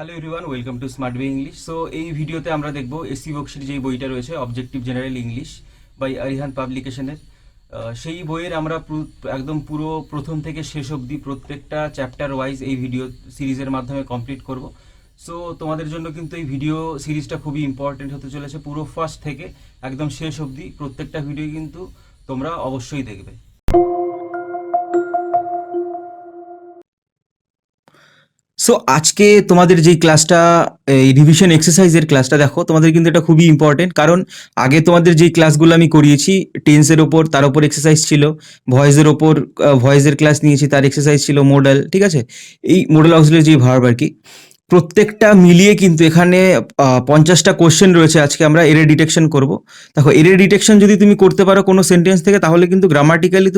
Hello everyone, welcome to smart way English. So এই ভিডিওতে আমরা দেখব এসসি বক্সির যেই বইটা রয়েছে objective general English by Arihant পাবলিকেশনের। সেই বইয়ের আমরা একদম পুরো প্রথম থেকে শেষ অবধি প্রত্যেকটা চ্যাপ্টার ওয়াইজ এই ভিডিও সিরিজের মাধ্যমে কমপ্লিট করব। সো তোমাদের জন্য কিন্তু এই ভিডিও সিরিজটা খুবই ইম্পর্টেন্ট হতে চলেছে। পুরো ফার্স্ট থেকে একদম শেষ অবধি প্রত্যেকটা ভিডিও কিন্তু তোমরা অবশ্যই দেখবে। সো আজকে তোমাদের যেই ক্লাসটা, এই রিভিশন এক্সারসাইজের ক্লাসটা দেখো, তোমাদের কিন্তু এটা খুবই ইম্পর্টেন্ট। কারণ আগে তোমাদের যেই ক্লাসগুলো আমি করিয়েছি টেন্সের ওপর, তার ওপর এক্সারসাইজ ছিল, ভয়েসের ওপর ভয়েসের ক্লাস নিয়েছি, তার এক্সারসাইজ ছিল, মডেল, ঠিক আছে, এই মডেল অক্সিলারি যে ভার্ব আর কি, প্রত্যেকটা মিলিয়ে কিন্তু এখানে 50টা কোশ্চেন রয়েছে। আজকে আমরা এরর ডিটেকশন করব। দেখো, এরর ডিটেকশন যদি তুমি করতে পারো কোনো সেন্টেন্স থেকে, তাহলে কিন্তু গ্রামাটিক্যালি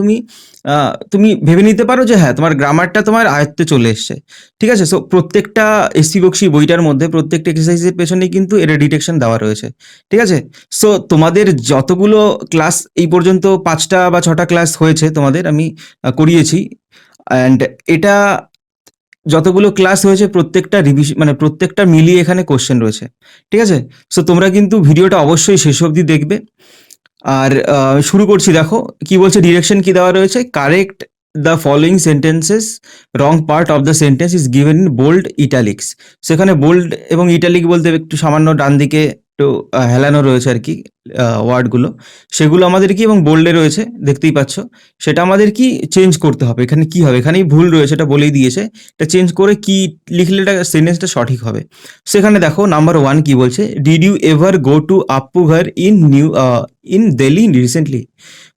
তুমি ভেবে নিতে পারো যে হ্যাঁ, তোমার গ্রামারটা তোমার আয়ত্তে চলে এসছে, ঠিক আছে। সো প্রত্যেকটা এসসি বক্সি বইটার মধ্যে প্রত্যেকটা এক্সারসাইজের পেছনেই কিন্তু এরর ডিটেকশন দেওয়া রয়েছে, ঠিক আছে। সো তোমাদের যতগুলো ক্লাস এই পর্যন্ত 5টা বা 6টা ক্লাস হয়েছে তোমাদের, আমি করিয়েছি। অ্যান্ড এটা যতগুলো ক্লাস হয়েছে প্রত্যেকটা রিভিশন, মানে প্রত্যেকটা মিলিয়ে এখানে কোশ্চেন রয়েছে, ঠিক আছে। সো তোমরা কিন্তু ভিডিওটা অবশ্যই শেষ অবধি দেখবে। আর শুরু করছি। দেখো কি বলছে, ডিরেকশন কি দেওয়া রয়েছে, correct the following sentences, wrong part of the sentence is given in bold italics. সেখানে বোল্ড এবং ইটালিক বলতে একটু সামান্য ডান দিকে একটু হেলানো রয়েছে আর কি ওয়ার্ডগুলো, সেগুলো আমাদের কি এবং বোল্ডে রয়েছে দেখতেই পাচ্ছ, সেটা আমাদের কি চেঞ্জ করতে হবে। এখানে কি হবে, এখানেই ভুল রয়েছে, এটা বলেই দিয়েছে। এটা চেঞ্জ করে কি লিখলে এটা সেন্টেন্সটা সঠিক হবে। সেখানে দেখো নাম্বার 1 কি বলছে, did you ever go to Appu Ghar in Delhi recently.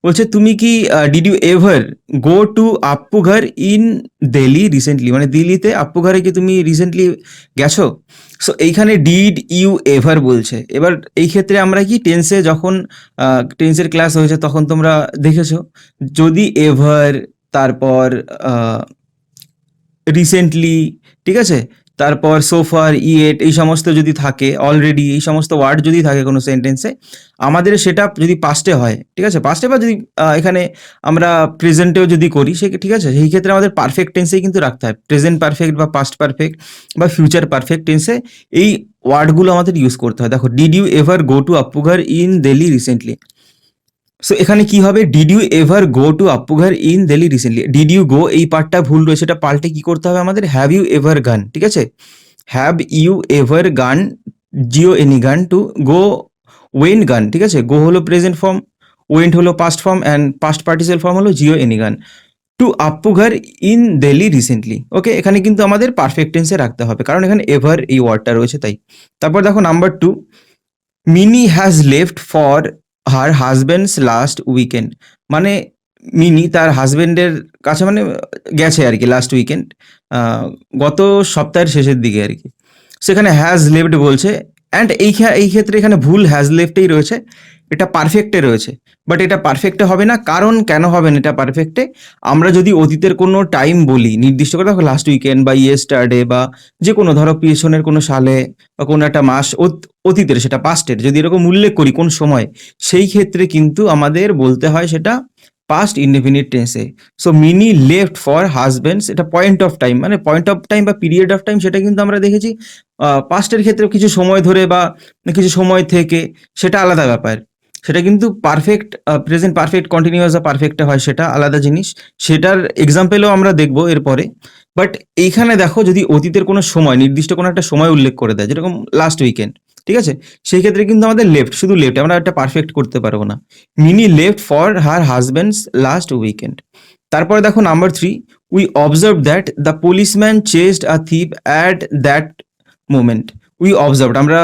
বলছে তুমি কি did you ever go to Appu Ghar in Delhi recently, মানে দিল্লিতে আপ্পু ঘরে কি তুমি রিসেন্টলি গেছো। সো এইখানে ডিড ইউ এভার বলছে। এবার এই ক্ষেত্রে আমরা কি টেন্সে, যখন টেন্সের ক্লাস হয়েছে তখন তোমরা দেখেছো, যদি এভার, তারপর রিসেন্টলি, ঠিক আছে, তারপর সোফার, ইয়েট, এই সমস্ত যদি থাকে, অলরেডি, এই সমস্ত ওয়ার্ড যদি থাকে কোনো সেন্টেন্সে, আমাদের সেটা যদি পাস্টে হয়, ঠিক আছে, পাস্টে বা যদি এখানে আমরা প্রেজেন্টেও যদি করি, সে ঠিক আছে, সেই ক্ষেত্রে আমাদের পারফেক্ট টেন্সেই কিন্তু রাখতে হয়। প্রেজেন্ট পারফেক্ট বা পাস্ট পারফেক্ট বা ফিউচার পারফেক্ট টেন্সে এই ওয়ার্ডগুলো আমাদের ইউজ করতে হয়। দেখো, did you ever go to Appughar in Delhi recently. So এখানে কি হবে, did you ever go to Appughar in Delhi recently. Did you go, এই পার্টটা ভুল রয়েছে, সেটা পাল্টে কি করতে হবে আমাদের, হ্যাভ ইউ এভার গান, ঠিক আছে, হ্যাভ ইউ এভার গান, জিও এনি গান, টু গো ওয়েন গান, ঠিক আছে। গো হলো প্রেজেন্ট ফর্ম, ওয়েন্ট হলো past form, and past participle form হলো জিও এনি গান, two Appughar in Delhi recently. ওকে, এখানে কিন্তু আমাদের পারফেক্ট টেন্সে রাখতে হবে, কারণ এখানে এভার এই ওয়ার্ডটা রয়েছে তাই। তারপর দেখো number 2, mini has left for her husbands last weekend. মানে মিনি তার হাজব্যান্ডের কাছে, মানে গেছে আর কি লাস্ট উইকেন্ড, গত সপ্তাহের শেষের দিকে আর কি। সেখানে হ্যাজ লেফট বলছে, অ্যান্ড এই ক্ষেত্রে এখানে ভুল হ্যাজ লেফটেই রয়েছে, এটা পারফেক্টে রয়েছে। বাট এটা পারফেক্টে হবে না, কারণ কেন হবে না এটা পারফেক্টে, আমরা যদি অতীতের কোনো টাইম বলি নির্দিষ্ট করে, দেখো লাস্ট উইকেন্ড বা ইয়েস্টারডে বা যে কোনো, ধরো পিছনের কোনো সালে বা কোনো একটা মাস, অতীতের, সেটা পাস্টের, যদি এরকম উল্লেখ করি কোন সময়, সেই ক্ষেত্রে কিন্তু আমাদের বলতে হয় সেটা পাস্ট ইনডেফিনিট টেন্সে। So Mini left for husbands, এটা পয়েন্ট অফ টাইম, মানে পয়েন্ট অফ টাইম বা পিরিয়ড অফ টাইম, সেটা কিন্তু আমরা দেখেছি পাস্টের ক্ষেত্রে কিছু সময় ধরে বা কিছু সময় থেকে, সেটা আলাদা ব্যাপার। সেটা কিন্তু পারফেক্ট প্রেজেন্ট পারফেক্ট কন্টিনিউয়াস বা পারফেক্টে হয়, সেটা আলাদা জিনিস। সেটার এক্সাম্পলও আমরা দেখবো এরপরে। বাট এইখানে দেখো, যদি অতীতের কোনো সময়, নির্দিষ্ট কোনো একটা সময় উল্লেখ করে দেয়, যেরকম লাস্ট উইকেন্ড, ঠিক আছে, সেই ক্ষেত্রে কিন্তু আমাদের লেফট, শুধু লেফট, আমরা একটা পারফেক্ট করতে পারবো না। Mini left for her husbands last weekend. তারপরে দেখো number 3, we observe that the policeman chased a thief at that moment. We observed, আমরা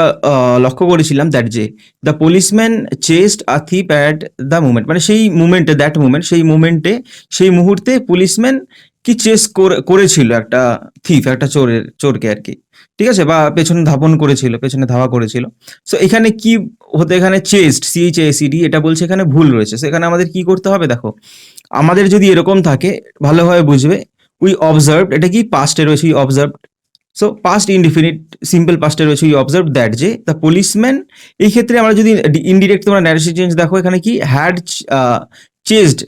লক্ষ্য করেছিলাম, দ্যাট যে the policeman chased a thief at the moment, মানে সেই মুমেন্টে, দ্যাট মুমেন্ট, সেই মুমেন্টে, সেই মুহূর্তে পুলিশম্যান কি চেস করেছিল একটা থিফ, একটা চোরকে আর কি, ঠিক আছে, বা পেছনে ধাবন করেছিল, পেছনে ধাওয়া করেছিল। সো এখানে কি হতে, এখানে চেস্ট, CHASED, এটা বলছে, এখানে ভুল রয়েছে। সেখানে আমাদের কি করতে হবে, দেখো, আমাদের যদি এরকম থাকে, ভালোভাবে বুঝবে, উই অবজার্ভ, এটা কি পাস্টে রয়েছে, we observe. So past indefinite, simple পাস্টে রয়েছে উই অবজার্ভ দ্যাট যে দ্য পুলিশম্যান। এই ক্ষেত্রে আমরা যদি ইনডিরেক্ট, তোমরা ন্যারেশন চেঞ্জ দেখো, এখানে কি had chased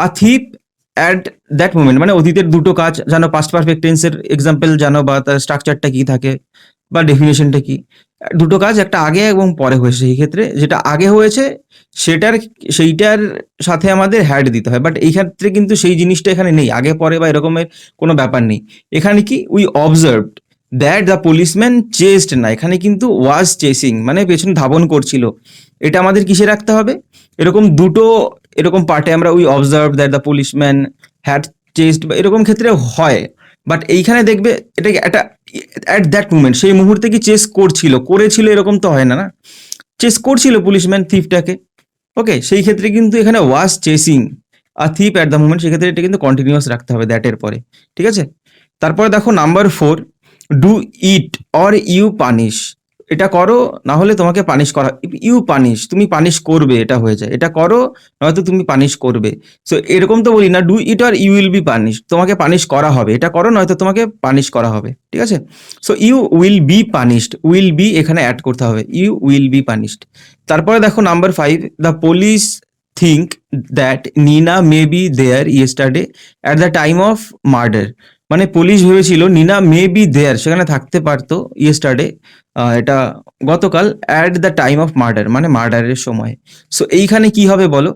a thief at that moment, মানে অতীতের দুটো কাজ জানো, পাস্ট পারফেক্ট টেন্সের এক্সাম্পল জানো, বা তার স্ট্রাকচারটা কি থাকে বা ডেফিনেশনটা কি। দুটো কাজ একটা আগে এবং পরে হয়েছে, সেই ক্ষেত্রে যেটা আগে হয়েছে সেইটার সাথে আমাদের হ্যাড দিতে হয়। বাট এই ক্ষেত্রে কিন্তু সেই জিনিসটা এখানে নেই, আগে পরে বা এরকমের কোনো ব্যাপার নেই। এখানে কি we observed that the policeman chest, না, এখানে কিন্তু ওয়াজ চেসিং, মানে পেছনে ধাবন করছিল। এটা আমাদের কিসে রাখতে হবে? এরকম দুটো এরকম পার্টে আমরা we observe that the policeman had chest, বা এরকম ক্ষেত্রে হয়। বাট এইখানে দেখবে এটা একটা অ্যাট দ্যাট মুমেন্ট, সেই মুহূর্তে কি চেস করেছিল এরকম তো হয় না, না, চেস করছিল পুলিশম্যান থিফটাকে। ওকে, সেই ক্ষেত্রে কিন্তু এখানে was chasing a thief at the moment, সেক্ষেত্রে এটা কিন্তু কন্টিনিউয়াস রাখতে হবে দ্যাটের পরে। ঠিক আছে, তারপরে দেখো number 4, do it or you punish. এটা করো না হলে তোমাকে পানিশ করা, ইউ পানিশ, তুমি পানিশ করবে, এটা হয়ে যায়, এটা করো নয়তো তুমি পানিশ করবে। সো এরকম তো বলি না, do it or you will be punish, তোমাকে পানিশ করা হবে, এটা করো নয়তো তোমাকে পানিশ করা হবে। ঠিক আছে, so you will be punished, will be এখানে অ্যাড করতে হবে, ইউ উইল বি পানিশড। তারপরে দেখো number 5, the police think that Nina may be there yesterday at the time of murder. মানে পুলিশ ভেবেছিল নিনা মে বি দেয়ার, সেখানে থাকতে পারতো ইয়েস্টারডে, এটা গতকাল, at the time of murder মানে মার্ডারের সময়। সো এইখানে কি হবে বলো?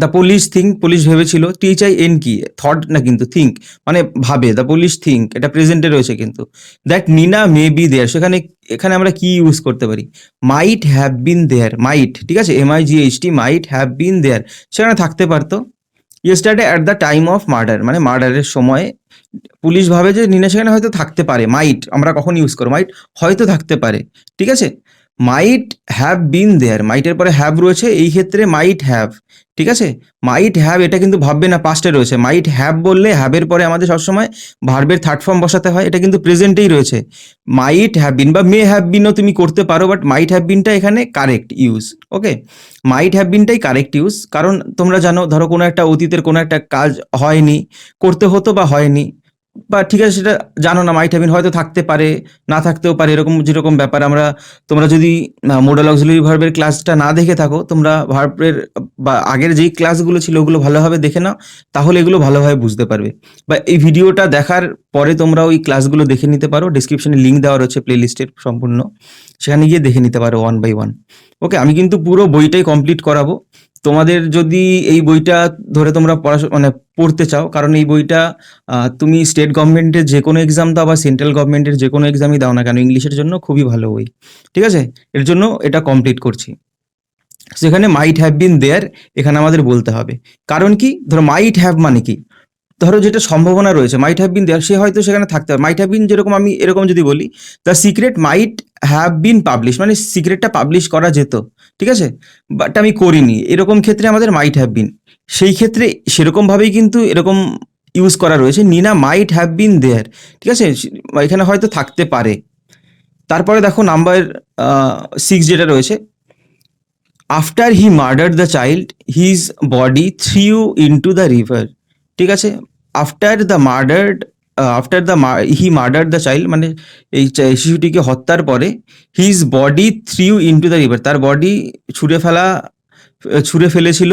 দ্য পুলিশ থিঙ্ক, পুলিশ ভেবেছিল, THIN কি, থট না কিন্তু থিঙ্ক মানে ভাবে, দ্য পুলিশ থিঙ্ক এটা প্রেজেন্টে রয়েছে কিন্তু, দ্যাট নিনা মে বি দেয়ার, সেখানে এখানে আমরা কি ইউজ করতে পারি? মাইট হ্যাভ বিন দেয়ার, মাইট, ঠিক আছে, MIGHT, মাইট হ্যাভ বিন দেয়ার, সেখানে থাকতে পারতো। Yesterday at the time of murder মানে মার্ডারের সময় পুলিশ ভাবে যে নিনা সেখানে হয়তো থাকতে পারে, মাইট আমরা কখন ইউজ করো, মাইট হয়তো থাকতে পারে। ঠিক আছে, মাইট হ্যাভ বিন দেয়ার, মাইটের পরে হ্যাভ রয়েছে, এই ক্ষেত্রে মাইট হ্যাভ। ঠিক আছে, মাইট হ্যাভ এটা কিন্তু ভাববে না, পাস্টে রয়েছে। মাইট হ্যাভ বললে হ্যাভের পরে আমাদের সবসময় ভার্বের থার্ড ফর্ম বসাতে হয়, এটা কিন্তু প্রেজেন্টেই রয়েছে। মাইট হ্যাভ বিন বা মে হ্যাভ বিনও তুমি করতে পারো, বাট মাইট হ্যাভ বিনটা এখানে correct use. Okay, might have বিনটাই কারেক্ট ইউজ, কারণ তোমরা জানো ধরো কোনো একটা অতীতের কোনো একটা কাজ হয়নি, করতে হতো বা হয়নি, বা ঠিক আছে সেটা জানো না, মাইট হ্যাভ বিন হয়তো থাকতে পারে, না থাকতেও পারে, এরকম যেরকম ব্যাপার আমরা, তোমরা যদি মোডাল অক্সিলারি ভার্বের ক্লাসটা না দেখে থাকো, তোমরা ভার্বের বা আগের যেই ক্লাসগুলো ছিল ওগুলো ভালোভাবে দেখে নাও, তাহলে এগুলো ভালোভাবে বুঝতে পারবে। বা এই ভিডিওটা দেখার পরে তোমরা ওই ক্লাসগুলো দেখে নিতে পারো, ডিসক্রিপশনে লিঙ্ক দেওয়া রয়েছে প্লেলিস্টের সম্পূর্ণ, সেখানে গিয়ে দেখে নিতে পারো 1 by 1। ওকে, আমি কিন্তু পুরো বইটাই কমপ্লিট করাবো তোমাদের, যদি এই বইটা ধরে তোমরা মানে পড়তে চাও, কারণ এই বইটা তুমি স্টেট গভর্নমেন্টের যে কোনো এক্সাম দাও বা সেন্ট্রাল গভর্নমেন্টের যে কোনো এক্সামই দাও না কেন, ইংলিশের জন্য খুবই ভালো বই। ঠিক আছে, এর জন্য এটা কমপ্লিট করছি। সেখানে মাইট হ্যাভ বিন দেয়ার এখানে আমাদের বলতে হবে, কারণ কি, ধরো মাইট হ্যাভ মানে কি, ধরো যেটা সম্ভাবনা রয়েছে, মাইট হ্যাভ বিন দেয়ার, সে হয়তো সেখানে থাকতে পারে। মাইট হ্যাভ বিন যেরকম আমি এরকম যদি বলি, the secret might have been publish, মানে সিক্রেটটা পাবলিশ করা যেত, ঠিক আছে, বাট আমি করিনি, এরকম ক্ষেত্রে আমাদের মাইট হ্যাভ বিন। সেই ক্ষেত্রে সেরকমভাবেই কিন্তু এরকম ইউজ করা রয়েছে, নিনা মাইট হ্যাভ বিন দেয়ার, ঠিক আছে, এখানে হয়তো থাকতে পারে। তারপরে দেখো নাম্বার 6 যেটা রয়েছে, after he murdered the child his body threw into the river. ঠিক আছে, after the murdered, he murdered the child মানে এই শিশুটিকে হত্যার পরে, his body threw into the river, তার বডি ছুঁড়ে ফেলেছিল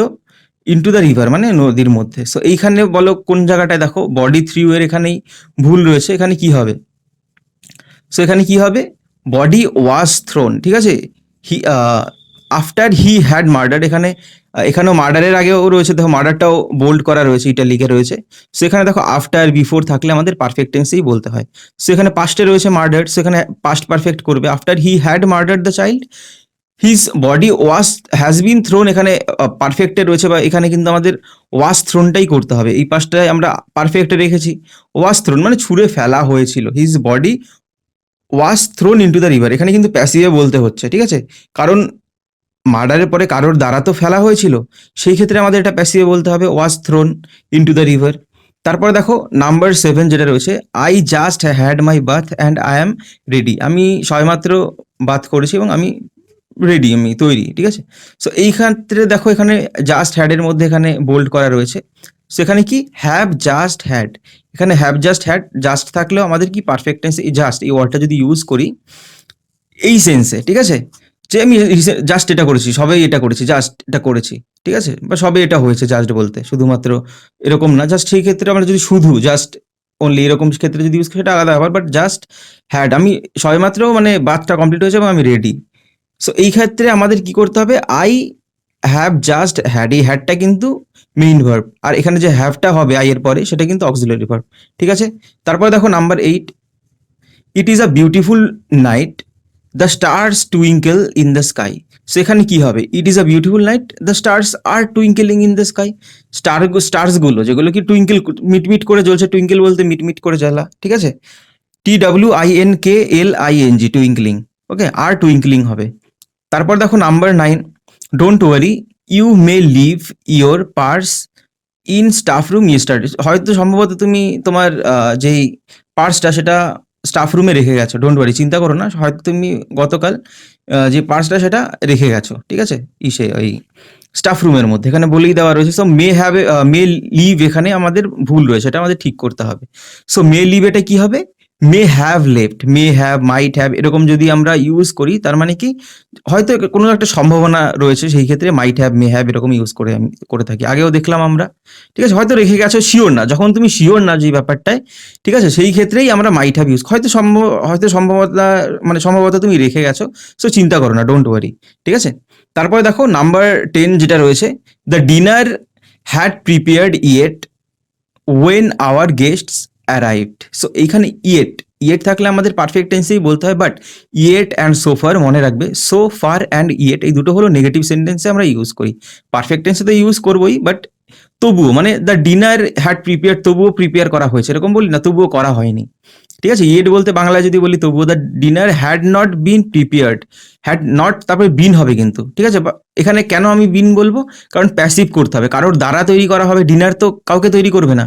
ইনটু দ্য রিভার মানে নদীর মধ্যে। সো এইখানে বলো কোন জায়গাটায়, দেখো বডি থ্রিউ এর এখানেই ভুল রয়েছে, এখানে কি হবে? সো এখানে কি হবে? বডি ওয়াজ থ্রোন, ঠিক আছে, হি আফটার হি হ্যাড মার্ডার, এখানেও মার্ডারের আগেও রয়েছে, দেখো মার্ডারটাও বোল্ড করা রয়েছে, এটা লিখে রয়েছে। সেখানে দেখো আফটার বিফোর থাকলে আমাদের পারফেক্ট টেন্সেই বলতে হয়। সেখানে পাস্টে রয়েছে মার্ডার, সেখানে পাস্ট পারফেক্ট করবে, after he had murder the child his body was has been thrown, এখানে পারফেক্টে রয়েছে, বা এখানে কিন্তু আমাদের ওয়াজ থ্রোনটাই করতে হবে, এই পাশটায় আমরা পারফেক্টে রেখেছি, ওয়াজ থ্রোন মানে ছুঁড়ে ফেলা হয়েছিল, his body was thrown into the river, এখানে কিন্তু প্যাসিভে বলতে হচ্ছে, ঠিক আছে, কারণ মার্ডারের পরে কারোর দ্বারা তো ফেলা হয়েছিল, সেই ক্ষেত্রে আমাদের এটা প্যাসিভে বলতে হবে, was thrown into the river. তারপরে দেখো নাম্বার 7 যেটা রয়েছে, I just had my bath and I am ready, আমি সবেমাত্র বাথ করেছি এবং আমি রেডি, আমি তৈরি, ঠিক আছে। সো এই ক্ষেত্রে দেখো এখানে জাস্ট হ্যাডের মধ্যে এখানে বোল্ড করা রয়েছে, সেখানে কি হ্যাভ জাস্ট হ্যাড, এখানে হ্যাভ জাস্ট হ্যাড, জাস্ট থাকলেও আমাদের কি পারফেক্ট টেন্সে এই জাস্ট এই ওয়ার্ডটা যদি ইউজ করি এই সেন্সে, ঠিক আছে। যে আমি জাস্ট এটা করেছি, সবেই এটা করেছি, জাস্ট এটা করেছি, ঠিক আছে? বা সবে এটা হয়েছে জাস্ট বলতে, শুধুমাত্র এরকম না। জাস্ট সেই ক্ষেত্রে আমরা যদি শুধু জাস্ট অনলি এরকম ক্ষেত্রে যদি ইউজ করি সেটা আলাদা ব্যাপার। বাট জাস্ট হ্যাড, আমি সবেমাত্র মানে বাথটা কমপ্লিট হয়েছে এবং আমি রেডি। সো এই ক্ষেত্রে আমাদের কি করতে হবে? আই হ্যাভ জাস্ট হ্যাড, এই হ্যাডটা কিন্তু মেইন ভার্ব, আর এখানে যে হ্যাভটা হবে আই এর পরে সেটা কিন্তু অক্সিলারি ভার্ব, ঠিক আছে? তারপরে দেখো number 8, it is a beautiful night, the stars twinkle in the sky. সেখানে কি হবে? It is a beautiful night, the stars are twinkling in the sky. স্টার্সগুলো যেগুলো কি টুইঙ্কেল, মিটমিট করে জ্বলছে, টুইঙ্কেল বলতে মিটমিট করে জ্বলা, ঠিক আছে? TWINKLING, টুইঙ্কলিং, ওকে, আর টুইঙ্কলিং হবে। তারপর দেখো number 9, don't worry, you may leave your purse in staff room yesterday. হয়তো সম্ভবত তুমি তোমার যেই পার্সটা সেটা স্টাফ রুমে রেখে গেছো, ডোন্ট ওয়ারি, চিন্তা করো না, হয়তো তুমি গতকাল যে পার্সটা সেটা রেখে গেছো, ঠিক আছে, ওই স্টাফ রুমের মধ্যে, এখানে বলেই দেওয়া রয়েছে। So may have, may leave এখানে আমাদের ভুল রয়েছে, এটা আমাদের ঠিক করতে হবে। সো মে লিভ এটা কি হবে? May have left, may have, might have, এরকম যদি আমরা ইউজ করি তার মানে কি হয়তো কোনো একটা সম্ভাবনা রয়েছে, সেই ক্ষেত্রে মাইট হ্যাভ, মে হ্যাভ এরকম ইউজ করে আমি করে থাকি, আগেও দেখলাম আমরা, ঠিক আছে? হয়তো রেখে গেছো, শিওর না, যখন তুমি শিওর না যে ব্যাপারটায়, ঠিক আছে, সেই ক্ষেত্রেই আমরা মাইট হ্যাভ ইউজ, হয়তো সম্ভবত, মানে সম্ভবত তুমি রেখে গেছো, সো চিন্তা করো না, ডোন্ট ওয়ারি, ঠিক আছে? তারপরে দেখো নাম্বার 10 যেটা রয়েছে, the dinner had prepared yet when our guests arrived. So এইখানে ইয়েট, ইয়েট থাকলে আমাদের পারফেক্ট টেন্সেই বলতে হয়, but yet and so far মনে রাখবে, সো ফার অ্যান্ড ইয়েট এই দুটো হলো নেগেটিভ সেন্টেন্সে আমরা ইউজ করি। পারফেক্ট টেন্সে তো ইউজ করবোই, বাট তবুও মানে দ্য ডিনার হ্যাড প্রিপেয়ার, তবুও প্রিপেয়ার করা হয়েছে এরকম বলি না, তবুও করা হয়নি, ঠিক আছে? ইয়েট বলতে বাংলায় যদি বলি তবুও, the dinner had not been prepared, had not তারপরে বিন হবে কিন্তু, ঠিক আছে? এখানে কেন আমি বিন বলবো? কারণ প্যাসিভ করতে হবে, কারোর দ্বারা তৈরি করা হবে, ডিনার তো কাউকে তৈরি করবে না।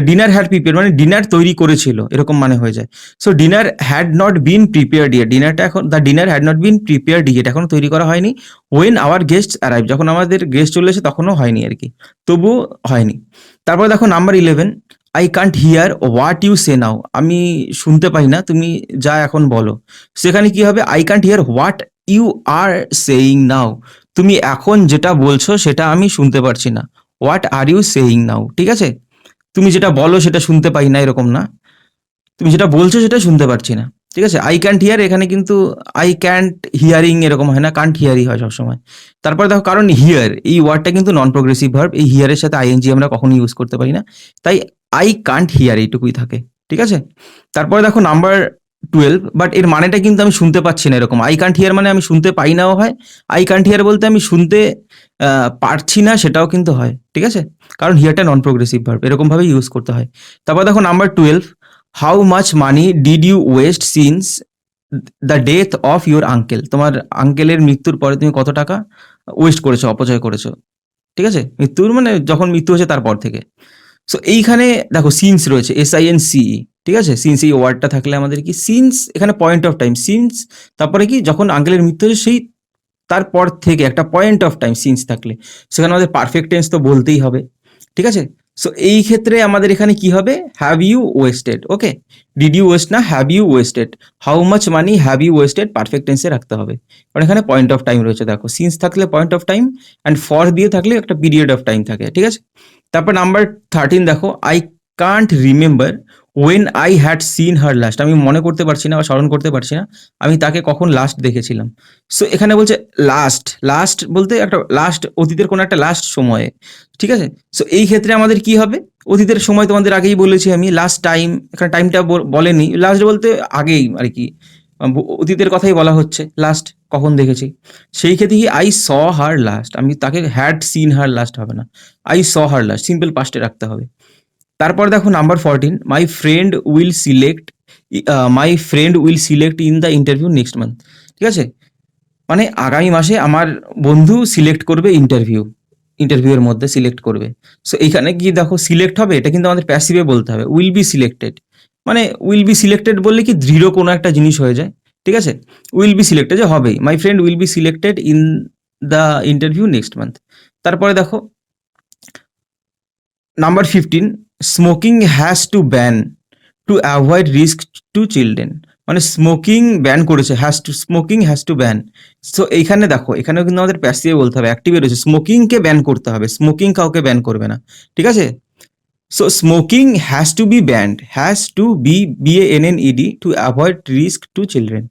ডিনার হ্যাড প্রিপেয়ার মানে ডিনার তৈরি করেছিল এরকম মানে হয়ে যায়। So dinner had not been prepared yet, ডিনারটা এখন, the dinner had not been prepared yet, এখনো তৈরি করা হয়নি। ওয়েন আওয়ার গেস্ট অ্যারাইভ, যখন আমাদের গেস্ট চলে এসে তখনও হয়নি আর কি, তবুও হয়নি। তারপর দেখো number 11, I can't hear what you say now, আমি শুনতে পাই না তুমি যা এখন বলো। সেখানে কি হবে? I can't hear what you are saying now, তুমি এখন যেটা বলছো সেটা আমি শুনতে পারছি না। What are you saying now, ঠিক আছে? তুমি যেটা বলো সেটা শুনতে পাই না এরকম না, তুমি যেটা বলছো সেটা শুনতে পারছি না, ঠিক আছে? আই ক্যান্ট হিয়ার এখানে কিন্তু আই ক্যান্ট হিয়ারিং এরকম হয় না, কান্ট হিয়ারই হয় সবসময়। তারপর দেখো, কারণ হিয়ার এই ওয়ার্ডটা কিন্তু নন প্রোগ্রেসিভ ভার্ব, এই হিয়ারের সাথে আইএনজি আমরা কখনো ইউজ করতে পারি না, তাই আই কান্ট হিয়ার এইটুকুই থাকে, ঠিক আছে? তারপরে দেখো নাম্বার 12, বাট এর মানেটা কিন্তু আমি শুনতে পাচ্ছি না এরকম। আই কান্ট হিয়ার মানে আমি শুনতে পাই নাও হয়, আই কান্ট হিয়ার বলতে আমি শুনতে পারছি না সেটাও কিন্তু হয়, ঠিক আছে? কারণ হিয়ারটা নন প্রোগ্রেসিভ ভার্ব, এরকম ভাবে ইউজ করতে হয়। তারপর দেখো number 12, how much money did you waste since the death of your uncle, তোমার আঙ্কেলের মৃত্যুর পরে তুমি কত টাকা ওয়েস্ট করেছো, অপচয় করেছো, ঠিক আছে? মৃত্যুর মানে যখন মৃত্যু হয়েছে তারপর থেকে। সো এইখানে দেখো সিন্স রয়েছে, SINCE, ঠিক আছে? সিন্স এই ওয়ার্ডটা থাকলে আমাদের কি সিন্স, এখানে পয়েন্ট অফ টাইম সিন্স, তারপরে কি যখন আঙ্কেলের মৃত্যু হয়েছে সেই তারপর থেকে একটা পয়েন্ট অফ টাইম সিন্স থাকলে সেখানে আমাদের পারফেক্ট টেন্স তো বলতেই হবে, ঠিক আছে? সো এই ক্ষেত্রে আমাদের এখানে কি হবে? Have you wasted, okay, did you waste না, have you wasted, how much money have you wasted perfect টেন্সে রাখতে হবে, কারণ এখানে পয়েন্ট অফ টাইম রয়েছে। দেখো সিন্স থাকলে point of time, and for দিয়ে থাকলে একটা পিরিয়ড অফ টাইম থাকে, ঠিক আছে? তারপর নাম্বার 13 দেখো, I can't remember when I had seen her last, আমি মনে করতে পারছি না বা স্মরণ করতে পারছি না আমি তাকে কখন লাস্ট দেখেছিলাম। সো এখানে বলছে লাস্ট, লাস্ট বলতে একটা লাস্ট, অতীতের কোনো একটা লাস্ট সময়ে, ঠিক আছে? সো এই ক্ষেত্রে আমাদের কি হবে? অতীতের সময় তোমাদের আগেই বলেছি আমি, লাস্ট টাইম, এখানে টাইমটা বলেনি, লাস্ট বলতে আগেই আর কি, অতীতের কথাই বলা হচ্ছে, লাস্ট কখন দেখেছি। সেই ক্ষেত্রে কি আই স হার লাস্ট, আমি তাকে হ্যাড সিন হার লাস্ট হবে না, I saw her last, simple পাস্টে রাখতে হবে। তারপর দেখো number 14, my friend will select in the interview next month, ঠিক আছে? মানে আগামী মাসে আমার বন্ধু সিলেক্ট করবে, ইন্টারভিউয়ের মধ্যে সিলেক্ট করবে। সো এইখানে কি দেখো সিলেক্ট হবে, এটা কিন্তু আমাদের প্যাসিভে বলতে হবে, উইল বি সিলেক্টেড, মানে উইল বি সিলেক্টেড বললে কি দৃঢ় কোনো একটা জিনিস হয়ে যায়, ঠিক আছে? উইল বি সিলেক্টেড যে হবেই, my friend will be selected in the interview next month. তারপরে দেখো number 15, smoking has to ban to avoid risk to children, মানে স্মোকিং ব্যান করেছে, smoking has to ban. So এইখানে দেখো, এখানেও কিন্তু আমাদের প্যাসিভে বলতে হবে, অ্যাক্টিভে রয়েছে স্মোকিংকে ব্যান করতে হবে, স্মোকিং কাউকে ব্যান করবে না, ঠিক আছে। So smoking has to be banned, has to be BANNED to avoid risk to children.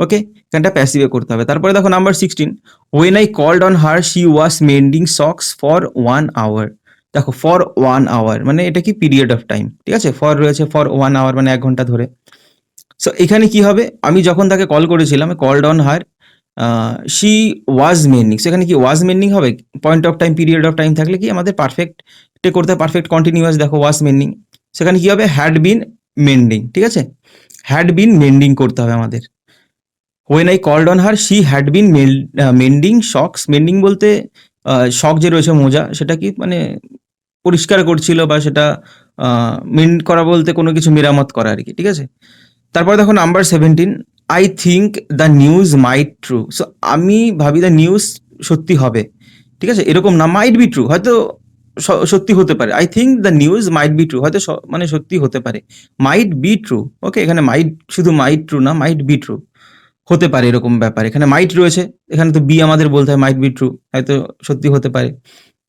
Okay, এখানটা প্যাসিভে করতে হবে। তারপরে দেখো number 16, when I called on her she was mending socks for 1 hour। দেখো ফর 1 hour মানে এটা কি পিরিয়ড অফ টাইম, ঠিক আছে, ফর রয়েছে, ফর 1 hour মানে 1 ঘন্টা ধরে। সো এখানে কি হবে, আমি যখন তাকে কল করেছিলাম, called on her, she was mending, সেখানে কি ওয়াজ মেন্ডিং হবে, point of time period of time থাকলে কি আমাদের পারফেক্ট করতে হয়, পারফেক্ট কন্টিনিউয়াস, দেখো ওয়াজ মেন্ডিং, সেখানে কি হবে, হ্যাড বিন মেন্ডিং, ঠিক আছে, হ্যাড বিন মেন্ডিং করতে হবে আমাদের। When I called on her she had been mending socks, mending বলতে শক যে রয়েছে মোজা, সেটা কি মানে পরিষ্কার করছিল, বা সেটা মেন্ড করা বলতে কোনো কিছু মেরামত করা আর কি, ঠিক আছে। তারপরে দেখো number 17, I think the news might true. So আমি ভাবি দ্য নিউজ সত্যি হবে, ঠিক আছে, এরকম না, মাইট বি ট্রু, হয়তো সত্যি হতে পারে। I think the news might be true, হয়তো মানে সত্যি হতে পারে, মাইট বি ট্রু। ওকে, এখানে মাইট, শুধু মাইট ট্রু না, মাইট বি ট্রু, হতে পারে এরকম ব্যাপার। এখানে মাইট রয়েছে, এখানে তো বি আমাদের বলতে হয়, মাইট বি ট্রু, হয়তো সত্যি হতে পারে।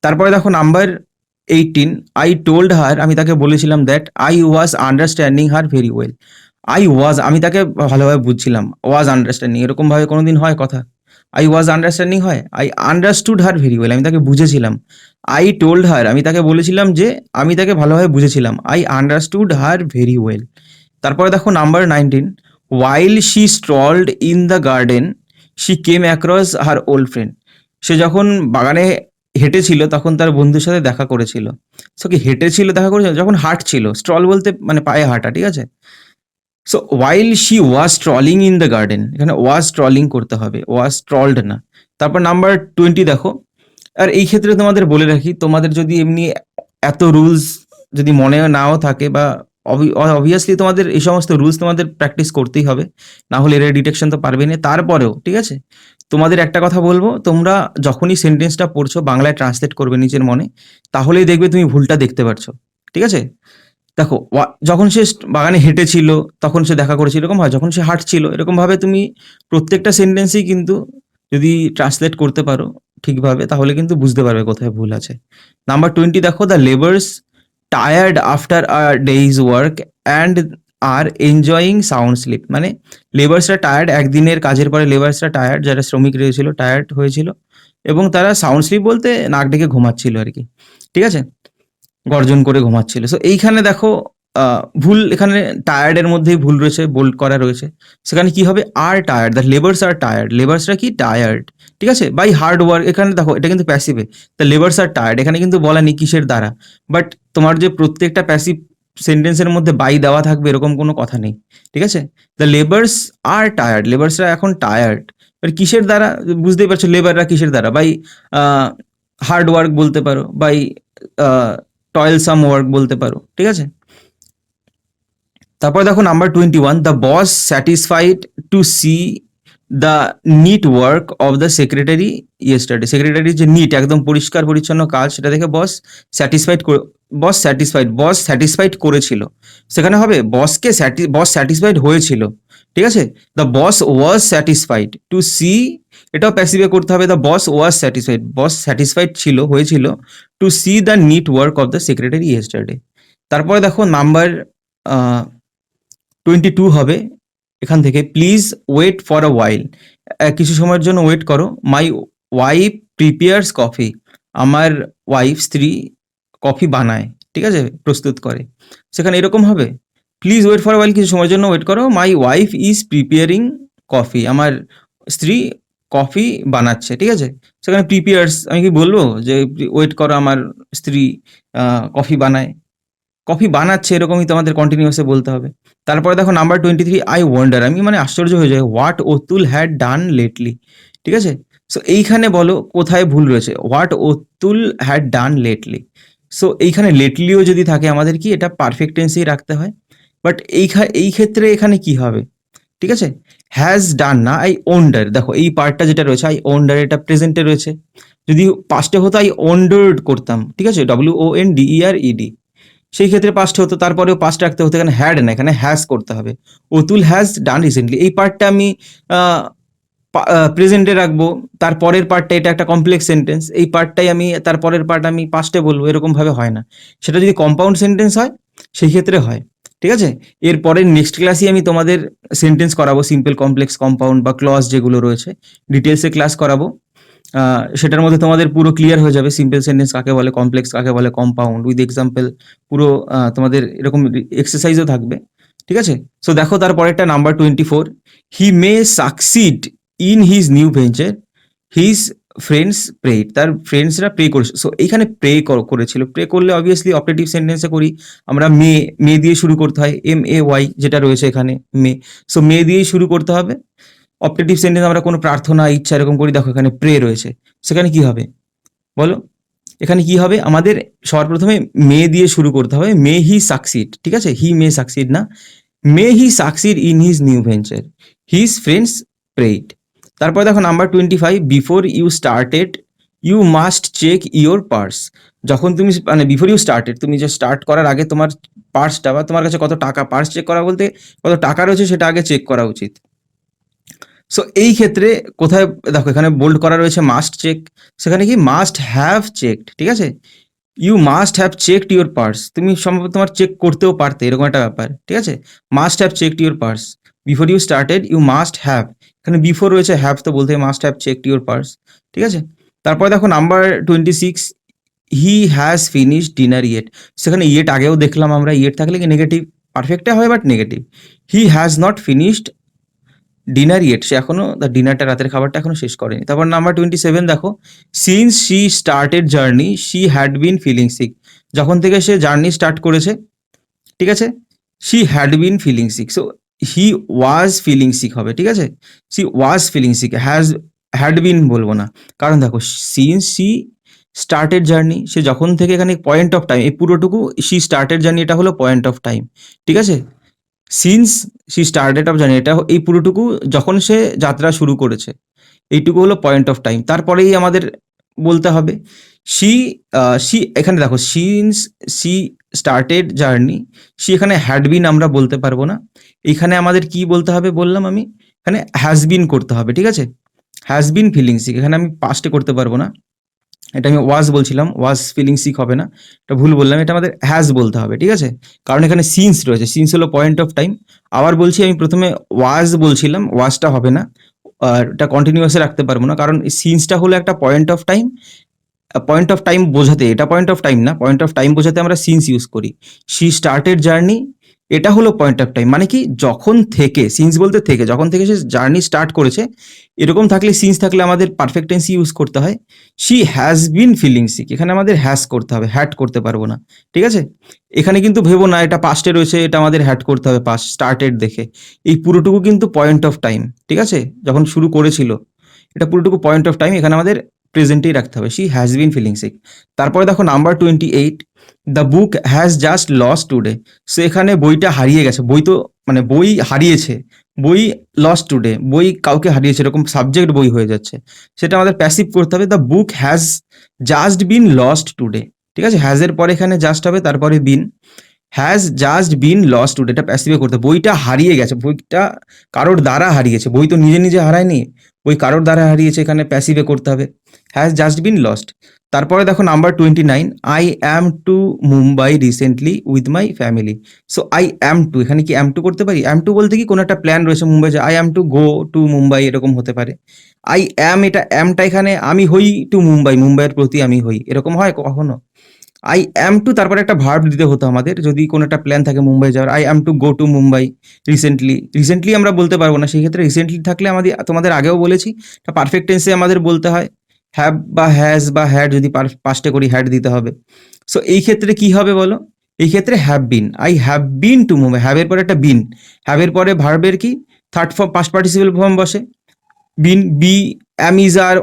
তারপরে দেখো নাম্বার 18, আই টোল্ড হার, আমি তাকে বলেছিলাম that I was understanding her very well. I was, আমি তাকে ভালোভাবে বুঝছিলাম, ওয়াজ আন্ডারস্ট্যান্ডিং এরকম ভাবে কোনোদিন হয় কথা, আই ওয়াজ আন্ডারস্ট্যান্ডিং হয়, I understood her very well, আমি তাকে বুঝেছিলাম। আই টোল্ড হার, আমি তাকে বলেছিলাম যে আমি তাকে ভালোভাবে বুঝেছিলাম, I understood her very well. তারপরে দেখো number 19, while she strolled in the garden she came across her old friend. সে যখন বাগানে হেঁটেছিল তখন তার বন্ধুর সাথে দেখা করেছিল। সো কি হেঁটেছিল, দেখা করেছিল, যখন হাঁটছিল, স্ট্রল বলতে মানে পায়ে হাঁটা, ঠিক আছে। So while she was স্ট্রলিং in the garden, এখানে ওয়াজ স্ট্রলিং করতে হবে, ওয়াজ স্ট্রলড না। তারপর নাম্বার 20 দেখো, আর এই ক্ষেত্রে তোমাদের বলে রাখি, তোমাদের যদি এমনি এত রুলস যদি মনে নাও থাকে, বা অবভিয়াসলি তোমাদের এই সমস্ত রুলস তোমাদের প্র্যাকটিস করতেই হবে, না হলে এর ডিটেকশন তো পারবে না। তারপরেও ঠিক আছে, তোমাদের একটা কথা বলবো, তোমরা যখনই সেন্টেন্সটা পড়ছো বাংলায় ট্রান্সলেট করবে নিজের মনে, তাহলেই দেখবে তুমি ভুলটা দেখতে পারছো, ঠিক আছে। দেখো যখন সে বাগানে হেঁটেছিল তখন সে দেখা করেছিল, এরকম হয়, যখন সে হাঁটছিল, এরকম ভাবে তুমি প্রত্যেকটা সেন্টেন্সই কিন্তু যদি ট্রান্সলেট করতে পারো ঠিকভাবে, তাহলে কিন্তু বুঝতে পারবে কোথায় ভুল আছে। নাম্বার 20 দেখো, the labours tired after a days work and are enjoying sound sleep, মানে লেবার্সরা টায়ার্ড, একদিনের কাজের পরে লেবার্সরা টায়ার্ড, যারা শ্রমিক রয়েছিল টায়ার্ড হয়েছিল, এবং তারা সাউন্ড স্লিপ বলতে নাক ডেকে ঘুমাচ্ছিল আর কি, ঠিক আছে, গর্জন করে ঘুমাচ্ছিল। সো এইখানে দেখো ভুল, এখানে টায়ার্ডের মধ্যেই ভুল রয়েছে, বোল্ড করা রয়েছে, সেখানে কি হবে, are tired, the labours are tired, লেবার্সরা কি টায়ার্ড, ঠিক আছে, বাই হার্ড ওয়ার্ক। এখানে দেখো এটা কিন্তু প্যাসিভে, দ্য লেবার্স আর টায়ার্ড, এখানে কিন্তু বলা নেই কিসের দ্বারা, বাট তোমার যে প্রত্যেকটা প্যাসিভ সেন্টেন্সের মধ্যে বাই দেওয়া থাকবে এরকম কোনো কথা নেই, ঠিক আছে। দ্য লেবার্স আর টায়ার্ড, লেবার্সরা এখন টায়ার্ড, এবার কিসের দ্বারা বুঝতেই পারছো, লেবাররা কিসের দ্বারা, বাই হার্ড ওয়ার্ক বলতে পারো, বাই টয়েলসাম ওয়ার্ক বলতে পারো, ঠিক আছে। তারপর দেখো number 21, the boss satisfied to see the neat work of the secretary yesterday, সেক্রেটারির যে নিট একদম পরিষ্কার পরিচ্ছন্ন কাজ, সেটা দেখে বস স্যাটিসফাইড করেছিল, সেখানে হবে বস স্যাটিসফাইড হয়েছিল, ঠিক আছে। The boss was satisfied to see, এটাও প্যাসিভে করতে হবে, the boss was satisfied, boss satisfied ছিল, হয়েছিল, to see the neat work of the secretary yesterday. তারপরে দেখো নাম্বার 22 হবে, এখান থেকে please wait for a while, কিছু সময়ের জন্য ওয়েট করো, মাই ওয়াইফ প্রিপেয়ার্স কফি, আমার ওয়াইফ স্ত্রী কফি বানায়, ঠিক আছে, প্রস্তুত করে, সেখানে এরকম হবে, please wait for a while, কিছু সময়ের জন্য ওয়েট করো, my wife is preparing coffee, আমার স্ত্রী কফি বানাচ্ছে, ঠিক আছে, সেখানে প্রিপেয়ার্স, আমি কি বলবো যে ওয়েট করো আমার স্ত্রী কফি বানায়, কফি বানাচ্ছে, এরকমই তো আমাদের কন্টিনিউয়াসে বলতে হবে। তারপরে দেখো নাম্বার 23, আই ওয়ান্ডার, আমি মানে আশ্চর্য হয়ে যায়, what Atul had done lately, ঠিক আছে। সো এইখানে বলো কোথায় ভুল রয়েছে, what Atul had done lately. So এইখানে লেটলিও যদি থাকে আমাদের কি এটা পারফেক্ট টেন্সেই রাখতে হয়, বাট এই ক্ষেত্রে এখানে কি হবে, ঠিক আছে, হ্যাজ ডান না, আই ওন্ডার, দেখো এই পার্টটা যেটা রয়েছে আই ওন্ডার, এটা প্রেজেন্টে রয়েছে, যদি পাস্টে হতো আই ওন্ডার্ড করতাম, ঠিক আছে, WONDERED, সেই ক্ষেত্রে পাস্ট হতো, তারপরেও পাস্ট রাখতে হতো, এখানে হ্যাড না, এখানে হ্যাজ করতে হবে। অতুল হ্যাজ ডান রিসেন্টলি, এই পার্টটা আমি প্রেজেন্টে রাখবো, তারপরের পার্টটা এটা একটা কমপ্লেক্স সেন্টেন্স, এই পার্টটাই আমি তারপরের পার্ট আমি পাস্টে বলবো, এরকমভাবে হয় না। সেটা যদি কম্পাউন্ড সেন্টেন্স হয় সেই ক্ষেত্রে হয়, ঠিক আছে? এরপরে নেক্সট ক্লাসে আমি তোমাদের সেন্টেন্স করাবো, সিম্পল, কমপ্লেক্স, কম্পাউন্ড বা ক্লজ যেগুলো রয়েছে ডিটেলসে ক্লাস করাবো। সেটার মধ্যে তোমাদের পুরো ক্লিয়ার হয়ে যাবে সিম্পল সেন্টেন্স কাকে বলে, কমপ্লেক্স কাকে বলে, কম্পাউন্ড উইথ এক্সাম্পল, পুরো তোমাদের এরকম এক্সারসাইজও থাকবে, ঠিক আছে? সো দেখো তারপরেরটা number 24, he may succeed in his new venture, his friends pray, তার ফ্রেন্ডসরা প্রে করেছে। সো এইখানে প্রে করেছিল, প্রে করলে অবভিয়াসলি অপারেটিভ সেন্টেন্সে করি আমরা মে, মে দিয়ে শুরু করতে হয়, MAY যেটা রয়েছে এখানে মে, সো মে দিয়েই শুরু করতে হবে। অপারেটিভ সেন্টেন্স আমরা কোনো প্রার্থনা, ইচ্ছা এরকম করি, দেখো এখানে প্রে রয়েছে, সেখানে কি হবে বলো? এখানে কি হবে, আমাদের সবার প্রথমে মে দিয়ে শুরু করতে হবে, মে হি সাকসিড, ঠিক আছে? হি মে সাকসিড না, may he succeed in his new venture, his friends prayed. তারপর দেখো number 25, before you started you must check your purse. যখন তুমি মানে বিফোর ইউ স্টার্টেড, তুমি যে স্টার্ট করার আগে তোমার পার্সটা বা তোমার কাছে কত টাকা, পার্স চেক করা বলতে কত টাকা রয়েছে সেটা আগে চেক করা উচিত। সো এই ক্ষেত্রে কোথায় দেখো এখানে বোল্ড করা রয়েছে মাস্ট চেক, সেখানে কি মাস্ট হ্যাভ চেকড, ঠিক আছে? You must have checked your purse, তুমি সম্ভবত তোমার চেক করতেও পারতে, এরকম একটা ব্যাপার, ঠিক আছে? Must have checked your purse, before you started you must have, এখানে বিফোর রয়েছে, হ্যাভ তো বলতে must have checked your purse, ঠিক আছে? তারপর দেখো number 26, he has finished dinner yet, সেখানে ইয়েট আগেও দেখলাম আমরা, ইয়েট থাকলে কি নেগেটিভ, পারফেক্টে হয় but negative. He has not finished dinner yet, সে এখনো তার ডিনারটা, রাতের খাবারটা এখনো শেষ করেনি। তারপর নাম্বার 27 দেখো, since she started journey she had been feeling sick, যখন থেকে সে জার্নি স্টার্ট করেছে, ঠিক আছে, she had been feeling sick, so he was feeling sick হবে, ঠিক আছে? She was feeling sick, had been বলবো না, কারণ দেখো সিন্স শি স্টার্টেড জার্নি, সে যখন থেকে, এখানে পয়েন্ট অফ টাইম, এই পুরোটুকু শি স্টার্টেড জার্নি এটা হলো পয়েন্ট অফ টাইম, ঠিক আছে? Since she started of journey, এটা এই পুরোটুকু যখন সে যাত্রা শুরু করেছে, এইটুকু হলো পয়েন্ট অফ টাইম। তারপরেই আমাদের বলতে হবে শি, শি এখানে দেখো since she started journey, she এখানে হ্যাড বিন আমরা বলতে পারবো না, এখানে আমাদের কি বলতে হবে বললাম আমি, এখানে হ্যাজ বিন করতে হবে, ঠিক আছে? হ্যাজ বিন ফিলিং সিক, এখানে আমি পাস্টে করতে পারবো না, এটা আমি ওয়াজ বলছিলাম, ওয়াজ ফিলিং সিক হবে না, এটা ভুল বললাম, এটা আমাদের হ্যাজ বলতে হবে, ঠিক আছে? কারণ এখানে সিন্স রয়েছে, সিন্স হলো পয়েন্ট অফ টাইম। আবার বলছি, আমি প্রথমে ওয়াজ বলছিলাম, ওয়াজটা হবে না, আর এটা কন্টিনিউয়াসে রাখতে পারবো না, কারণ সিন্সটা হলো একটা point of time, point of time বোঝাতে, এটা পয়েন্ট অফ টাইম না, পয়েন্ট অফ টাইম বোঝাতে আমরা সিন্স ইউজ করি। শি স্টার্টেড জার্নি, এটা হলো পয়েন্ট অফ টাইম, মানে কি যখন থেকে, সিন্স বলতে থেকে, যখন থেকে সে জার্নি স্টার্ট করেছে, এরকম থাকলে, সিন্স থাকলে আমাদের পারফেক্ট টেন্স ইউজ করতে হয়। She has been feeling sick, এখানে আমাদের হ্যাজ করতে হবে, হ্যাড করতে পারবো না, ঠিক আছে? এখানে কিন্তু ভেবো না এটা পাস্টে রয়েছে, এটা আমাদের হ্যাড করতে হবে, পাস্ট স্টার্টেড দেখে, এই পুরোটুকু কিন্তু পয়েন্ট অফ টাইম, ঠিক আছে? যখন শুরু করেছিল, এটা পুরোটুকু পয়েন্ট অফ টাইম, এখানে আমাদের প্রেজেন্টেই রাখতে হবে, she has been feeling sick. তারপরে দেখো number 28, the book has just lost today, so এখানে বইটা হারিয়ে গেছে, বই তো মানে বই হারিয়েছে, বই লস্ট টুডে, বই কাউকে হারিয়েছে, এরকম সাবজেক্ট বই হয়ে যাচ্ছে, সেটা আমাদের প্যাসিভ করতে হবে, the book has just been lost today, ঠিক আছে? হ্যাজের পরে এখানে জাস্ট হবে, তারপরে been, has just been lost today, এটা প্যাসিভে করতে হবে, বইটা হারিয়ে গেছে, বইটা কারোর দ্বারা হারিয়েছে, বই তো নিজে নিজে হারায়নি, বই কারোর দ্বারা হারিয়েছে, এখানে প্যাসিভে করতে হবে, হ্যাজ জাস্ট বিন লস্ট। তারপরে দেখো number 29, I am to Mumbai recently with my family, so I am to, এখানে কি অ্যাম টু করতে পারি? অ্যাম টু বলতে কি কোনো একটা প্ল্যান রয়েছে মুম্বাই, যে I am to go to Mumbai, এরকম হতে পারে। আই অ্যাম, এটা অ্যামটা এখানে আমি হই টু মুম্বাই, মুম্বাইয়ের প্রতি আমি হই, এরকম হয় কখনো? আই অ্যাম টু, তারপরে একটা ভার্ব দিতে হতো আমাদের, যদি কোনো একটা প্ল্যান থাকে মুম্বাই যাওয়ার, I am to go to Mumbai recently, recently আমরা বলতে পারবো না, সেই ক্ষেত্রে রিসেন্টলি থাকলে আমাদের, তোমাদের আগেও বলেছি, পারফেক্ট টেন্সে আমাদের বলতে হয় হ্যাভ বা হ্যাজ বা হ্যাড, যদি পাস্টে করি হ্যাড দিতে হবে। সো এই ক্ষেত্রে কি হবে বলো? এই ক্ষেত্রে have been, I have been to Mumbai, হ্যাভের পরে একটা বিন, হ্যাভের পরে ভার্বের কি third form, past participle form বসে, been, be, am, is, are,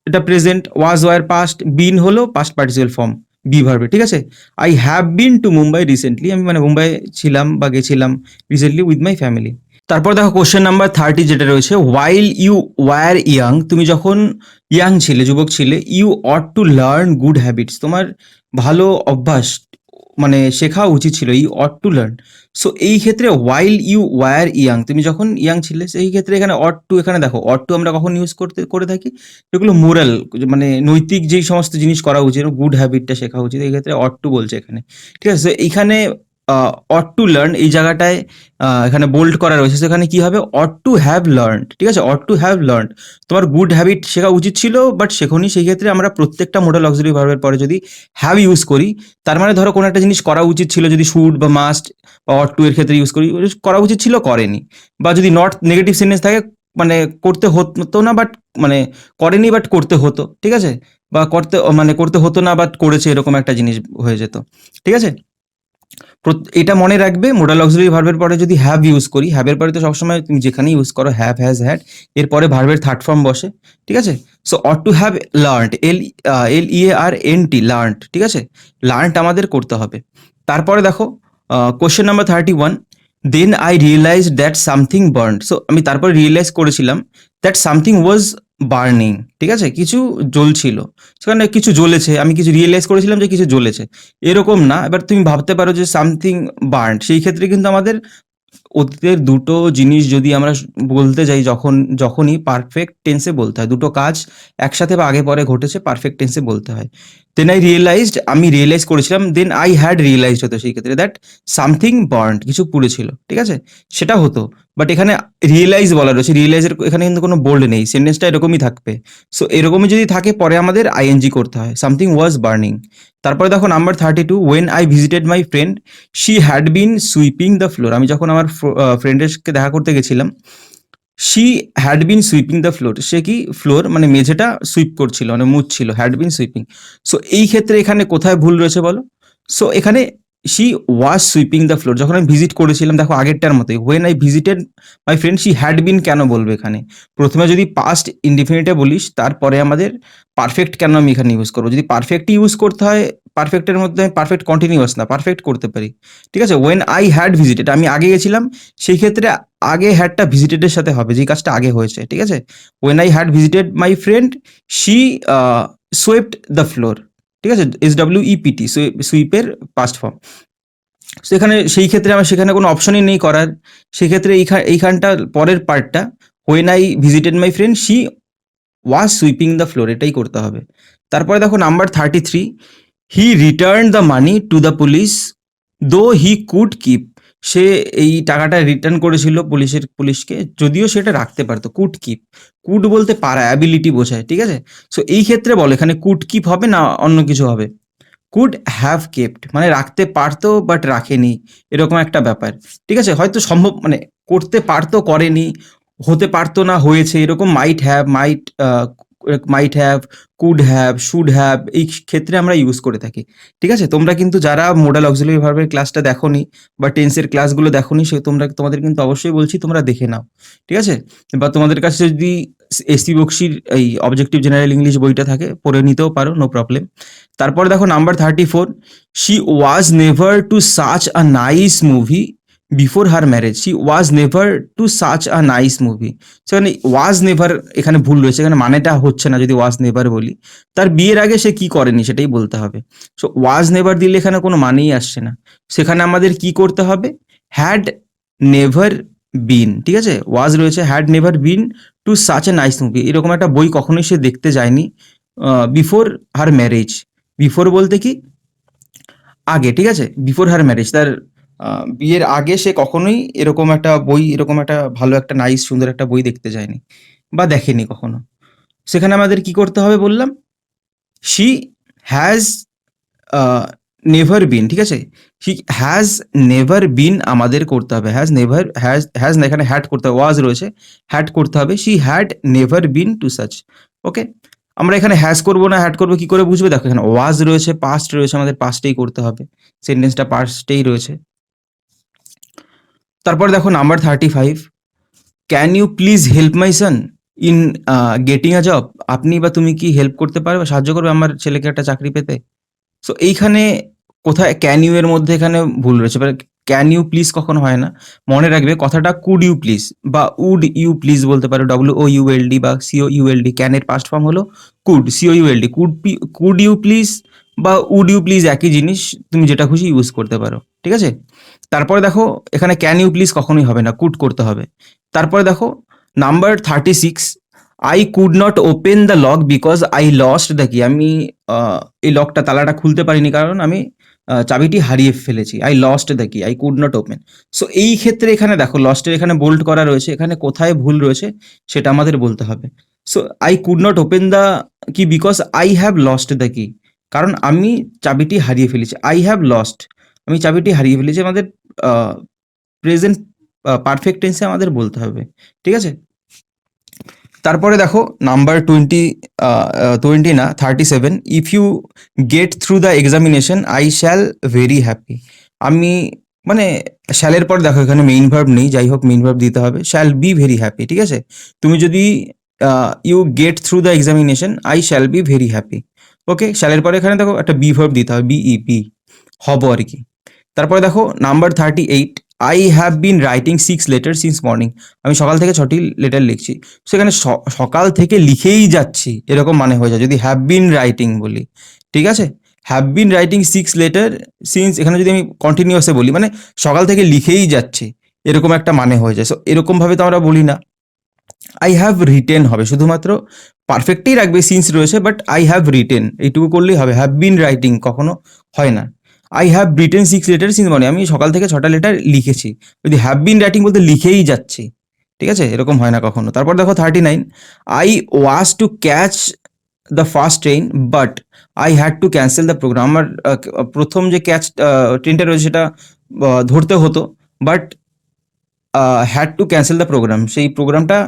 এটা present, was were past, been হলো পাস্ট পার্টিসিপেল ফর্ম বি ভার্বে, ঠিক আছে? I have been to Mumbai recently, আমি মানে মুম্বাই ছিলাম বা গেছিলাম রিসেন্টলি উইথ মাই ফ্যামিলি। তারপর দেখো কোশ্চেন নাম্বার 30 যেটা রয়েছে, ওয়াইল ইউ ওয়ার ইয়াং, তুমি যখন ইয়াং ছিলে, যুবক ছিলে, you ought to learn good habits, তোমার ভালো অভ্যাস মানে শেখা উচিত ছিল, এই অট টু লার্ন। সো এই ক্ষেত্রে ওয়াইল ইউ ওয়ার ইয়াং, তুমি যখন ইয়াং ছিলে সেই ক্ষেত্রে এখানে অট টু, এখানে দেখো অট টু আমরা কখন ইউজ করে থাকি, যেগুলো মোরাল মানে নৈতিক যেই সমস্ত জিনিস করা উচিত, গুড হ্যাবিটটা শেখা উচিত, এই ক্ষেত্রে অট টু বলছে এখানে। ঠিক আছে, তো এইখানে অট টু লার্ন এই জায়গাটায় এখানে বোল্ড করা রয়েছে, সেখানে কি হবে, অট টু হ্যাভ লার্নড। ঠিক আছে, অট টু হ্যাভ লার্নড, তোমার গুড হ্যাবিট শেখা উচিত ছিল বাট শেখোনি। সেই ক্ষেত্রে আমরা প্রত্যেকটা মোডাল অক্সিলারি ভার্বের পরে যদি হ্যাভ ইউজ করি, তার মানে ধরো কোনো একটা জিনিস করা উচিত ছিল, যদি শুড বা মাস্ট বা অট টু এর ক্ষেত্রে ইউজ করি, করা উচিত ছিল করেনি। বা যদি নট নেগেটিভ সেন্টেন্স থাকে, মানে করতে হতো না বাট মানে করেনি বাট করতে হতো। ঠিক আছে, বা করতে হতো না বাট করেছে, এরকম একটা জিনিস হয়ে যেত। ঠিক আছে, এটা মনে রাখবে, মোডাল অক্সিলারি ভার্বের পরে যদি হ্যাভ ইউজ করি, হ্যাভের পরে তো সবসময় তুমি যেখানে ইউজ করো হ্যাভ, হ্যাজ, হ্যাড, এরপরে ভার্বের থার্ড ফর্ম বসে। ঠিক আছে, so ought to have learned, LEARNT, learned. ঠিক আছে, লার্নড আমাদের করতে হবে। তারপরে দেখো question number 31, then I realize that something burn. So আমি তারপরে রিয়েলাইজ করেছিলাম দ্যাট সামথিং ওয়াজ বার্নিং। ঠিক আছে, কিছু জ্বলছিল, সেখানে কিছু জ্বলেছে, আমি কিছু রিয়েলাইজ করেছিলাম যে কিছু জ্বলেছে, এরকম না। এবার তুমি ভাবতে পারো যে সামথিং বার্নড, সেই ক্ষেত্রে কিন্তু আমাদের অতীতের দুটো জিনিস যদি আমরা বলতে যাই, যখনই পারফেক্ট টেন্সে বলতে হয়, দুটো কাজ একসাথে বা আগে পরে ঘটেছে, পারফেক্ট টেন্সে বলতে হয়। দেন আই রিয়েলাইজড, আমি রিয়েলাইজ করেছিলাম, দেন আই হ্যাড রিয়েলাইজড হতো সেই ক্ষেত্রে, দ্যাট সামথিং বার্নড, কিছু পুড়েছিল। ঠিক আছে, সেটা হতো, বাট এখানে রিয়েলাইজ বলা রয়েছে, রিয়েলাইজের এখানে কিন্তু কোনো বোল্ড নেই, সেন্টেন্সটা এরকমই থাকবে। সো এরকমই যদি থাকে, পরে আমাদের আইএনজি করতে হয়, সামথিং ওয়াজ বার্নিং। তারপরে দেখো number 32, when I visited my friend she had been sweeping the floor. আমি যখন আমার ফ্রেন্ডেরকে দেখা করতে গেছিলাম, she had been sweeping the floor, সে কি ফ্লোর মানে মেঝেটা সুইপ করছিল, মানে মুছছিল, হ্যাড বিন সুইপিং। সো এই ক্ষেত্রে এখানে কোথায় ভুল রয়েছে বলো? সো এখানে she was sweeping the floor, যখন আমি ভিজিট করেছিলাম, দেখো আগেরটার মতোই, when I visited my friend she had বিন কেন বলবো এখানে? প্রথমে যদি পাস্ট ইনডিফিনিটে বলিস, তারপরে আমাদের পারফেক্ট কেন আমি এখানে ইউজ করবো? যদি পারফেক্টই ইউজ করতে হয়, পারফেক্টের মধ্যে পারফেক্ট কন্টিনিউয়াস না, পারফেক্ট করতে পারি। ঠিক আছে, ওয়েন আই হ্যাড ভিজিটেড, আমি আগে গেছিলাম, সেই ক্ষেত্রে আগে হ্যাডটা ভিজিটেডের সাথে হবে, যে কাজটা আগে হয়েছে। ঠিক আছে, when I had visited my friend she swept the floor. ঠিক আছে, SWEPT, সুইপের পাস্ট ফর্ম। সেখানে সেই ক্ষেত্রে আমার সেখানে কোনো অপশনই নেই করার, সেক্ষেত্রে এইখানটা পরের পার্টটা, when I visited my friend she was sweeping the floor, এটাই করতে হবে। তারপরে দেখো number 33, he return the money to the police দো হি কুড কিপ। সে এই টাকাটা রিটার্ন করেছিল পুলিশকে, যদিও সেটা রাখতে পারতো। কুড কিপ, কুড বলতে পারা, অ্যাবিলিটি বোঝায়। ঠিক আছে, সো এই ক্ষেত্রে বলো এখানে কুড কিপ হবে না অন্য কিছু হবে? কুড হ্যাভ কেপ্ট, মানে রাখতে পারতো বাট রাখেনি, এরকম একটা ব্যাপার। ঠিক আছে, হয়তো সম্ভব মানে করতে পারতো করেনি, হতে পারতো না হয়েছে, এরকম might have, could have, should have, এই ক্ষেত্রে আমরা ইউজ করে থাকি। ঠিক আছে, তোমরা কিন্তু যারা মোডাল অক্সিলারি ভার্বের ক্লাসটা দেখোনি বা টেন্সের ক্লাসগুলো দেখোনি, সে তোমাদের কিন্তু অবশ্যই বলছি তোমরা দেখে নাও। ঠিক আছে, বা তোমাদের কাছে যদি এসি বক্সির এই অবজেক্টিভ জেনারেল ইংলিশ বইটা থাকে, পড়ে নিতেও পারো, নো প্রবলেম। তারপরে দেখো number 34, she was never to such a nice movie before her marriage. She was never to such a nice movie, সেখানে ওয়াজ নেভার এখানে ভুল রয়েছে, এখানে মানেটা হচ্ছে না যদি ওয়াজ নেভার বলি। তার বিয়ের আগে সে কি করেনি সেটাই বলতে হবে। সো ওয়াজ নেভার দিলে এখানে কোনো মানেই আসছে না, সেখানে আমাদের কি করতে হবে, হ্যাড নেভার বিন। ঠিক আছে, ওয়াজ রয়েছে, had never been to such a nice movie, এরকম একটা বই কখনোই সে দেখতে যায়নি বিফোর হার ম্যারেজ। বিফোর বলতে কি আগে। ঠিক আছে, বিফোর হার ম্যারেজ, তার বিয়ের আগে সে কখনোই এরকম একটা বই, এরকম একটা ভালো একটা নাইস সুন্দর একটা বই দেখতে যায়নি বা দেখেনি কখনো। সেখানে আমাদের কি করতে হবে বললাম, শি হ্যাজ নেভার বিন। ঠিক আছে, শি হ্যাজ নেভার বিন আমাদের করতে হবে, হ্যাজ না, এখানে হ্যাড করতে হবে, ওয়াজ রয়েছে, হ্যাড করতে হবে, she had never been to such. Okay, আমরা এখানে হ্যাজ করবো না হ্যাড করবো কি করে বুঝবে? দেখো এখানে ওয়াজ রয়েছে, পাস্ট রয়েছে, আমাদের পাস্টেই করতে হবে, সেন্টেন্সটা পাস্টেই রয়েছে। তারপর দেখো number 35, can you please help my son in getting a job. আপনি বা তুমি কি হেল্প করতে পারবে, সাহায্য করবে আমার ছেলেকে একটা চাকরি পেতে? সো এইখানে কোথায় ক্যান ইউ এর মধ্যে এখানে ভুল রয়েছে, এবার ক্যান ইউ প্লিজ কখনো হয় না, মনে রাখবে কথাটা কুড ইউ প্লিজ বা উড ইউ প্লিজ বলতে পারো, WOULD বা COULD। ক্যানের পাস্ট ফর্ম হলো could, COULD, could you please বা উড ইউ প্লিজ একই জিনিস, তুমি যেটা খুশি ইউজ করতে পারো, ঠিক আছে। তারপরে দেখো এখানে ক্যান ইউ প্লিজ কখনোই হবে না, কুড করতে হবে। তারপরে দেখো number 36, I could not open the lock because I lost the কি। আমি এই লকটা তালাটা খুলতে পারিনি কারণ আমি চাবিটি হারিয়ে ফেলেছি। আই লস্ট দ্য কি, I could not open. So এই ক্ষেত্রে এখানে দেখো লস্টের এখানে বোল্ড করা রয়েছে, এখানে কোথায় ভুল রয়েছে সেটা আমাদের বলতে হবে। So I could not open the key because I have lost the key, কারণ আমি চাবিটি হারিয়ে ফেলেছি। আই হ্যাভ লস্ট, আমি চাবিটি হারিয়ে ফেলেছি, আমাদের প্রেজেন্ট পারফেক্ট টেন্সে আমাদের বলতে হবে, ঠিক আছে। তারপরে দেখো নাম্বার 20 না 37, if you get through the examination I shall very happy. আমি মানে শ্যালের পর দেখো এখানে মেইন ভার্ব নেই, যাই হোক মেইন ভার্ব দিতে হবে, শ্যাল বি ভেরি হ্যাপি, ঠিক আছে। তুমি যদি you get through the examination I shall be very happy, okay. শ্যালের পরে এখানে দেখো একটা বি ভার্ব দিতে হবে, বিইপি, হব আর কি। তারপরে দেখো number 38, I have been writing 6 letter since morning. আমি সকাল থেকে 6টি লেটার লিখছি। সেখানে সকাল থেকে লিখেই যাচ্ছি এরকম মানে হয়ে যায় যদি হ্যাভ বিন রাইটিং বলি, ঠিক আছে। Have been writing 6 letter since, এখানে যদি আমি কন্টিনিউয়াসে বলি মানে সকাল থেকে লিখেই যাচ্ছি এরকম একটা মানে হয়ে যায়। সো এরকমভাবে তো আমরা বলি না। আই হ্যাভ রিটেন হবে, শুধুমাত্র পারফেক্টেই রাখবে, সিন্স রয়েছে, বাট আই হ্যাভ রিটেন এইটুকু করলেই হবে, হ্যাভ বিন রাইটিং কখনো হয় না। I have written 6 letter since morning, আমি সকাল থেকে 6টা লেটার লিখেছি। যদি হ্যাভ বিন রাইটিং বলতে লিখেই যাচ্ছি, ঠিক আছে, এরকম হয় না কখনো। তারপর দেখো 39, I was to catch the first train but I had to cancel the programme. আমার প্রথম যে ট্রেনটা রয়েছে সেটা ধরতে হতো, but had to cancel the programme, সেই প্রোগ্রামটা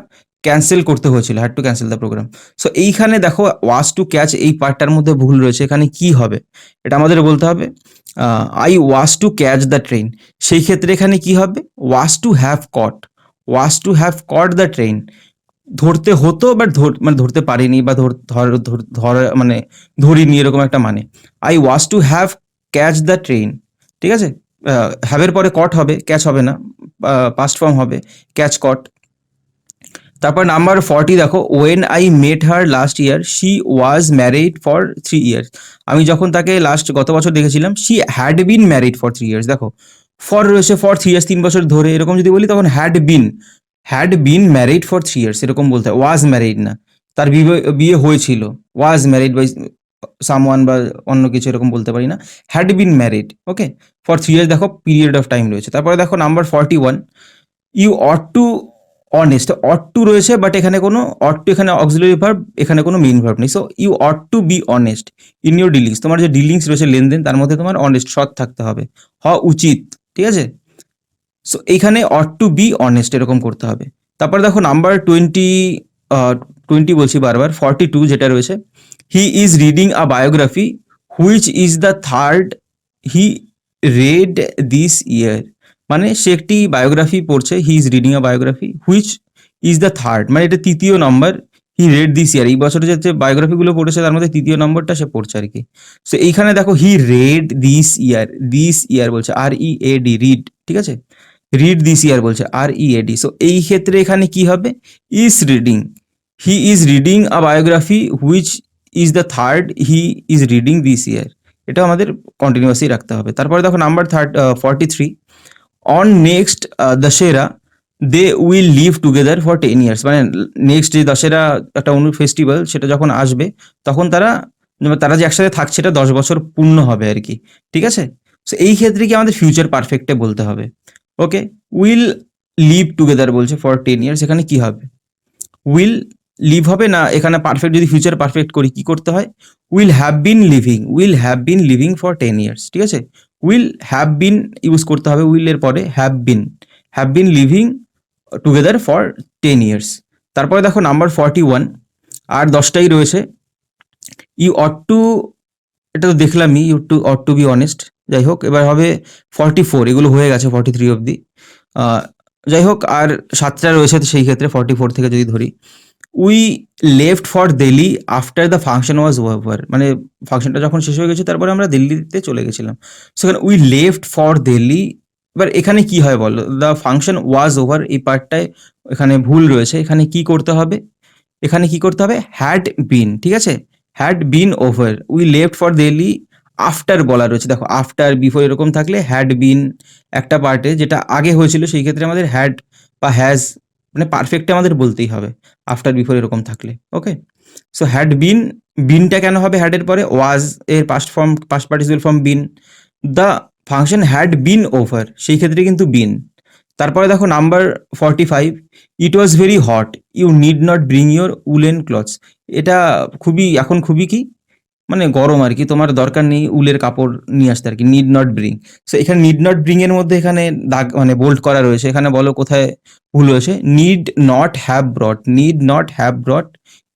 ক্যান্সেল করতে হয়েছিল, had to cancel the programme. So এইখানে দেখো ওয়াজ টু ক্যাচ এই পার্টটার মধ্যে ভুল রয়েছে, এখানে কি হবে এটা আমাদের বলতে হবে। I was to catch the train, সেই ক্ষেত্রে এখানে কি হবে, was to have caught, was to have caught the train, ধরতে হতো বাট মানে ধরতে পারিনি বা মানে ধরিনি এরকম একটা মানে। I was to have catch the train, ঠিক আছে। হ্যাভের পরে কট হবে, ক্যাচ হবে না, পাস্ট ফর্ম হবে, ক্যাচ কট। তারপর নাম্বার 40 দেখো, when I met her last year she was married for 3 years. আমি যখন তাকে গত বছর দেখেছিলাম, she had been married for 3 years. দেখো ফর রয়েছে, ফর 3 ইয়ার্স 3 বছর ধরে, এরকম যদি বলি তখন had been married for 3 years এরকম বলতে হয়, ওয়াজ ম্যারিড না। তার বিয়ে হয়েছিল, ওয়াজ ম্যারিড বাই সামওয়ান বা অন্য কিছু এরকম বলতে পারি না, had been married, okay. For 3 years দেখো পিরিয়ড অফ টাইম রয়েছে। তারপরে দেখো number 41, you ought to honest, ought to রয়েছে বাট এখানে কোনো অট টু, এখানে অক্সিলারি ভার্ব, এখানে কোনো মেইন ভার্ব নেই। So you ought to be honest in your dealings, তোমার যে ডিলিংস রয়েছে লেনদেন তার মধ্যে তোমার অনেস্ট, সৎ থাকতে হবে, হওয়া উচিত, ঠিক আছে। সো এইখানে অট টু বি অনেস্ট এরকম করতে হবে। তারপর দেখো নাম্বার 20 বলছি বারবার, 42 যেটা রয়েছে, হি is reading a biography which is the third he red this ইয়ার। মানে সে একটি বায়োগ্রাফি পড়ছে, হি is reading a biography which is the third, মানে এটা তৃতীয় নম্বর, হি রেড দিস ইয়ার, এই বছরে যে বায়োগ্রাফিগুলো পড়েছে তার মধ্যে তৃতীয় নম্বরটা সে পড়ছে আর কি। সো এইখানে দেখো হি রেড দিস ইয়ার বলছে, READ, রিড, ঠিক আছে, রিড দিস ইয়ার বলছে, READ। সো এই ক্ষেত্রে এখানে কি হবে, is reading, he is reading a biography which is the third he is reading this year, এটা আমাদের কন্টিনিউয়াসলি রাখতে হবে। তারপরে দেখো number 43, on next Dussehra they will live together for 10 years. মানে নেক্সট যে দশেরা একটা ফেস্টিভ্যাল সেটা যখন আসবে তখন তারা যে একসাথে থাকছে এটা 10 বছর পূর্ণ হবে আর কি, ঠিক আছে। সো এই ক্ষেত্রে কি আমাদের ফিউচার পারফেক্টে বলতে হবে, ওকে। উইল লিভ টুগেদার বলছে ফর 10 ইয়ার্স, এখানে কি হবে, উইল লিভ হবে না, এখানে পারফেক্ট যদি ফিউচার পারফেক্ট করি কি করতে হয়, will have been living for 10 years, ঠিক আছে। উইল হ্যাভ বিন ইউজ করতে হবে, উইল এর পরে have been living together for 10 years. তারপরে দেখো নাম্বার 41, আর 10টাই রয়েছে, ইউ অট টু, এটা তো দেখলামই, অট টু বি অনেস্ট, যাই হোক। এবার হবে 44, এগুলো হয়ে গেছে 43 অবধি, যাই হোক। আর 7টা রয়েছে, তো সেই ক্ষেত্রে 44 থেকে যদি ধরি, we left for Delhi after the function was over, মানে ফাংশনটা যখন শেষ হয়ে গেছে তারপরে আমরা দিল্লিতে চলে গেছিলাম। সেখানে উই লেফট ফর দিল্লি, এবার এখানে কি হয় বলো, দ্য ফাংশন ওয়াজ ওভার এই পার্টটায় এখানে ভুল রয়েছে, এখানে কি করতে হবে, হ্যাড বিন, ঠিক আছে, had been over, we left for Delhi after বলা রয়েছে। দেখো আফটার, বিফোর এরকম থাকলে হ্যাড বিন একটা পার্টে যেটা আগে হয়েছিল সেই ক্ষেত্রে আমাদের হ্যাড বা হ্যাজ মানে পারফেক্টে আমাদের বলতেই হবে আফটার বিফোর এরকম থাকলে। ওকে, সো হ্যাড বিন, বিনটা কেন হবে হ্যাডের পরে? ওয়াজ এর past form, past participle form been. The function had been over, সেই ক্ষেত্রে কিন্তু বিন। তারপরে দেখো number 45, it was very hot, you need not bring your woollen clothes. এটা খুবই এখন খুবই কি মানে গরম আর কি, তোমার দরকার নেই উলের কাপড় নিয়ে আসতে আর কি, নিড নট ব্রিং। সো এখানে নিড নট ব্রিং এর মধ্যে এখানে দাগ মানে বোল্ড করা রয়েছে, এখানে বলো কোথায় ভুল হয়েছে। Need not have brought, need not have brought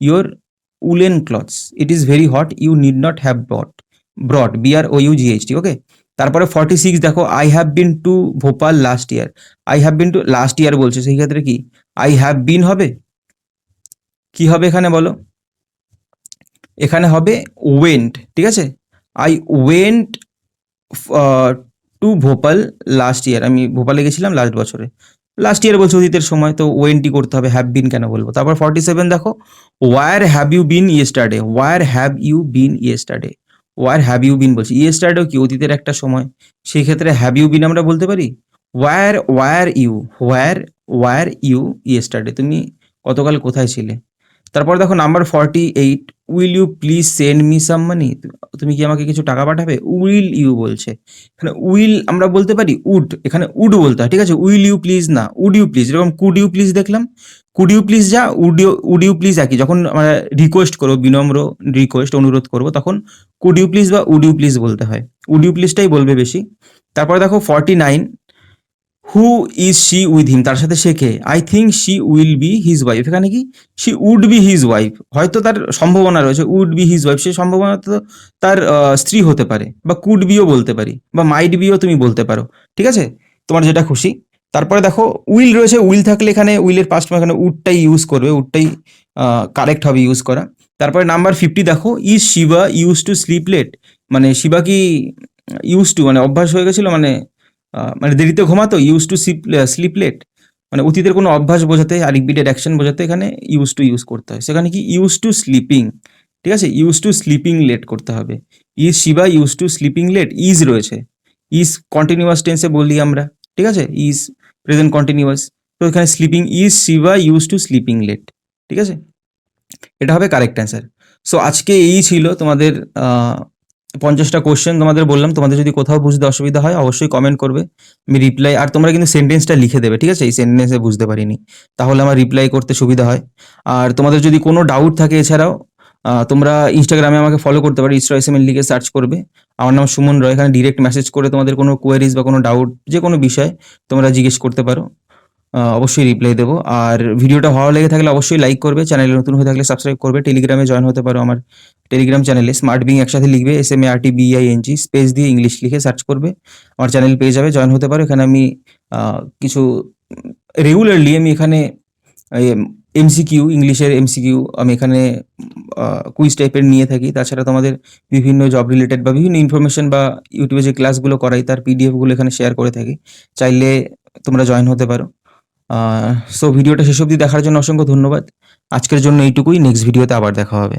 your woollen clothes, it is very hot, you need not have brought, brought BROUGHT। Okay, তারপরে 46 দেখো, I have been to Bhopal last year. I have been to last year বলছে, সেই ক্ষেত্রে কি I have বিন হবে? কি হবে এখানে বলো? এখানে হবে ওয়েন্ট, ঠিক আছে। I went to Bhopal last ইয়ার, আমি ভোপালে গেছিলাম লাস্ট বছরে। লাস্ট ইয়ার বলছে অতীতের সময়, তো ওয়েন্টই করতে হবে, হ্যাভ বিন কেন বলবো। তারপর 47 দেখো, where have you been yesterday, where have you been yesterday, where have you been বলছি, ইয়েস্টারডেও কি অতীতের একটা সময়, সেই ক্ষেত্রে হ্যাভ ইউ বিন আমরা বলতে পারি। Were you, were you yesterday, তুমি গতকাল কোথায় ছিলে। তারপর দেখো number 48, will you please send me some money, তুমি কি আমাকে কিছু টাকা পাঠাবে। উইল ইউ বলছে, এখানে উইল আমরা বলতে পারি উড, এখানে উড বলতে হয়, ঠিক আছে। উইল ইউ প্লিজ না, উড ইউ প্লিজ। এরকম কুড ইউ প্লিজ দেখলাম, কুড ইউ প্লিজ যা, উড ইউ প্লিজ একই। যখন আমরা রিকোয়েস্ট করবো, বিনম্র রিকোয়েস্ট অনুরোধ করবো, তখন কুড ইউ প্লিজ বা উড ইউ প্লিজ বলতে হয়, উড ইউ প্লিজটাই বলবে বেশি। তারপরে দেখো 49, who is she with him, তার সাথে সে কে। I think she will be his wife, এখানে কি she would be his wife, হয়তো তার সম্ভাবনা রয়েছে উড বি হিজ ওয়াইফ, সে সম্ভাবনা তো তার স্ত্রী হতে পারে, বা কুড বিও বলতে পারি, বা মাইট বিও তুমি বলতে পারো, ঠিক আছে, তোমার যেটা খুশি। তারপরে দেখো উইল রয়েছে, উইল থাকলে এখানে উইলের পাস্ট এখানে উডটাই ইউজ করবে, উডটাই কারেক্ট হবে ইউজ করা। তারপরে নাম্বার 50 দেখো, is Shiva use to sleep late, মানে শিবা কি ইউজ টু মানে অভ্যাস হয়ে গেছিল, মানে দেরিতে ঘুমাতো, ইউজ টু স্লিপ লেট মানে অতীতের কোনো অভ্যাস বোঝাতে আর রিপিটেড অ্যাকশন বোঝাতে এখানে ইউজ টু ইউজ করতে হয়, সেখানে কি ইউজ টু স্লিপিং, ঠিক আছে, ইউজ টু স্লিপিং লেট করতে হবে। Is Shiva use to sleeping late, is রয়েছে, ইজ কন্টিনিউয়াস টেন্সে বললি আমরা, ঠিক আছে, ইজ প্রেজেন্ট কন্টিনিউয়াস, তো এখানে sleeping, is Shiva use to sleeping late, ঠিক আছে, এটা হবে কারেক্ট অ্যান্সার। সো আজকে এই ছিল তোমাদের 50টা কোশ্চেন তোমাদের বললাম। তোমাদের যদি কোথাও বুঝতে অসুবিধা হয় অবশ্যই কমেন্ট করবে, আমি রিপ্লাই, আর তোমরা কিন্তু সেন্টেন্সটা লিখে দেবে, ঠিক আছে, এই সেন্টেন্সে বুঝতে পারিনি, তাহলে আমার রিপ্লাই করতে সুবিধা হয়। আর তোমাদের যদি কোনো ডাউট থাকে এছাড়াও তোমরা ইনস্টাগ্রামে আমাকে ফলো করতে পারো, ইসরা লিখে সার্চ করবে, আমার নাম সুমন রয়, এখানে ডিরেক্ট মেসেজ করে তোমাদের কোনো কোয়ারিজ বা কোনো ডাউট যে কোনো বিষয় তোমরা জিজ্ঞেস করতে পারো, অবশ্যই রিপ্লাই দেবো। আর ভিডিওটা ভালো লেগে থাকলে অবশ্যই লাইক করবে, চ্যানেলে নতুন হয়ে থাকলে সাবস্ক্রাইব করবে, টেলিগ্রামে জয়েন হতে পারো আমার টেলিগ্রাম চ্যানেলে, স্মার্ট বিং একসাথে লিখবে, SMARTBING স্পেস দিয়ে ইংলিশ লিখে সার্চ করবে, আমার চ্যানেল পেয়ে যাবে, জয়েন হতে পারো। এখানে আমি কিছু রেগুলারলি আমি এখানে MCQ, ইংলিশের MCQ আমি এখানে কুইজ টাইপের নিয়ে থাকি। তাছাড়া তোমাদের বিভিন্ন জব রিলেটেড বা বিভিন্ন ইনফরমেশন বা ইউটিউবে যে ক্লাসগুলো করাই তার PDF গুলো এখানে শেয়ার করে থাকি, চাইলে তোমরা জয়েন হতে পারো। সো ভিডিওটা শেষ অবধি দেখার জন্য অসংখ্য ধন্যবাদ। আজকের জন্য এইটুকুই, নেক্সট ভিডিওতে আবার দেখা হবে।